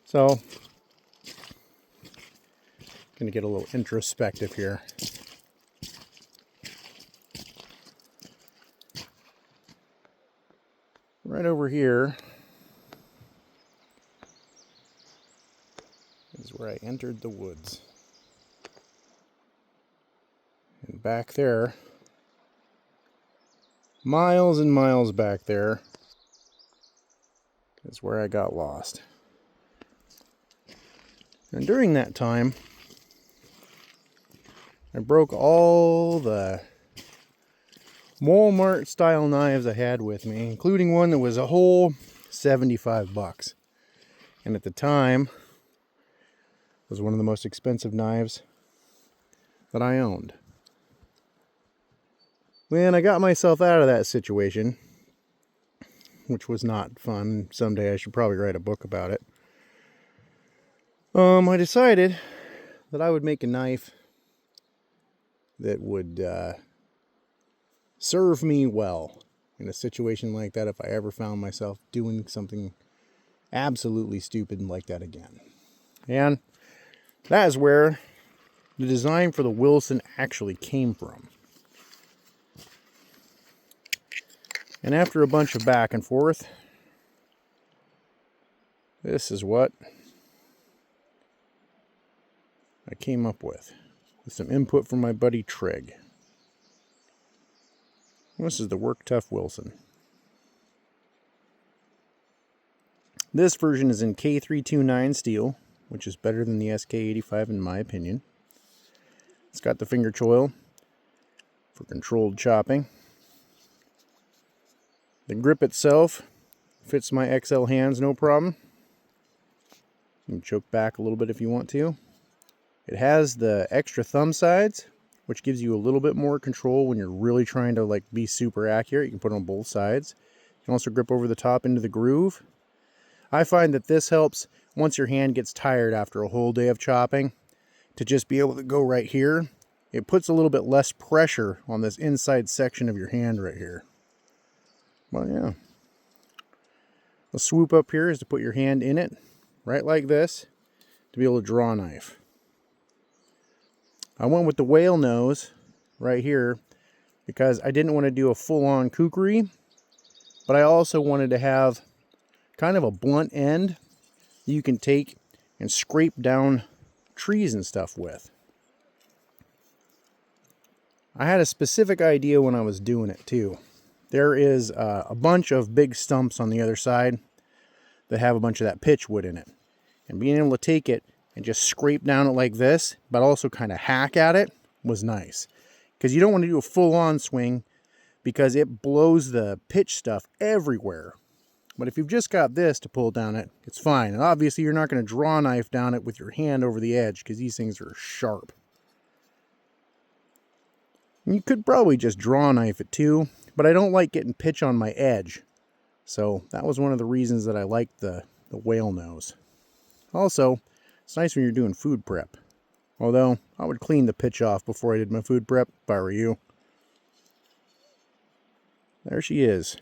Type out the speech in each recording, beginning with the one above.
So, gonna get a little introspective here. Right over here is where I entered the woods. And back there, miles and miles back there, is where I got lost. And during that time, I broke all the Walmart style knives I had with me, including one that was a whole $75. And at the time, it was one of the most expensive knives that I owned. When I got myself out of that situation, which was not fun, someday I should probably write a book about it, I decided that I would make a knife that would serve me well in a situation like that if I ever found myself doing something absolutely stupid like that again. And that is where the design for the Wilson actually came from. And after a bunch of back and forth, this is what I came up with some input from my buddy Trig. This is the Work Tough Wilson. This version is in K329 steel, which is better than the SK85 in my opinion. It's got the finger choil for controlled chopping. The grip itself fits my XL hands no problem. You can choke back a little bit if you want to. It has the extra thumb sides, which gives you a little bit more control when you're really trying to be super accurate. You can put it on both sides. You can also grip over the top into the groove. I find that this helps once your hand gets tired after a whole day of chopping to just be able to go right here. It puts a little bit less pressure on this inside section of your hand right here. Well, yeah. The swoop up here is to put your hand in it, right like this, to be able to draw a knife. I went with the whale nose right here because I didn't want to do a full-on kukri, but I also wanted to have kind of a blunt end you can take and scrape down trees and stuff with. I had a specific idea when I was doing it too. There is a bunch of big stumps on the other side that have a bunch of that pitch wood in it. And being able to take it and just scrape down it like this, but also kind of hack at it, was nice. Because you don't want to do a full-on swing because it blows the pitch stuff everywhere. But if you've just got this to pull down it, it's fine. And obviously you're not going to draw a knife down it with your hand over the edge because these things are sharp. And you could probably just draw a knife it too, but I don't like getting pitch on my edge. So that was one of the reasons that I liked the whale nose. Also, it's nice when you're doing food prep. Although, I would clean the pitch off before I did my food prep, if I were you. There she is.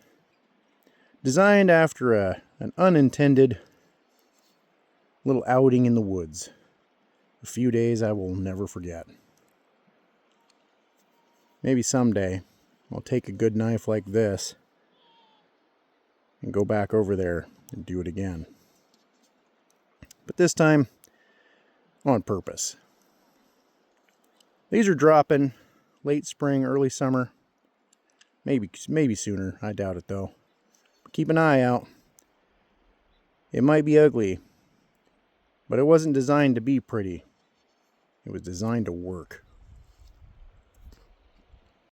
Designed after an unintended little outing in the woods. A few days I will never forget. Maybe someday I'll take a good knife like this and go back over there and do it again. But this time, on purpose. These are dropping late spring, early summer. Maybe sooner. I doubt it though. But keep an eye out. It might be ugly, but it wasn't designed to be pretty. It was designed to work.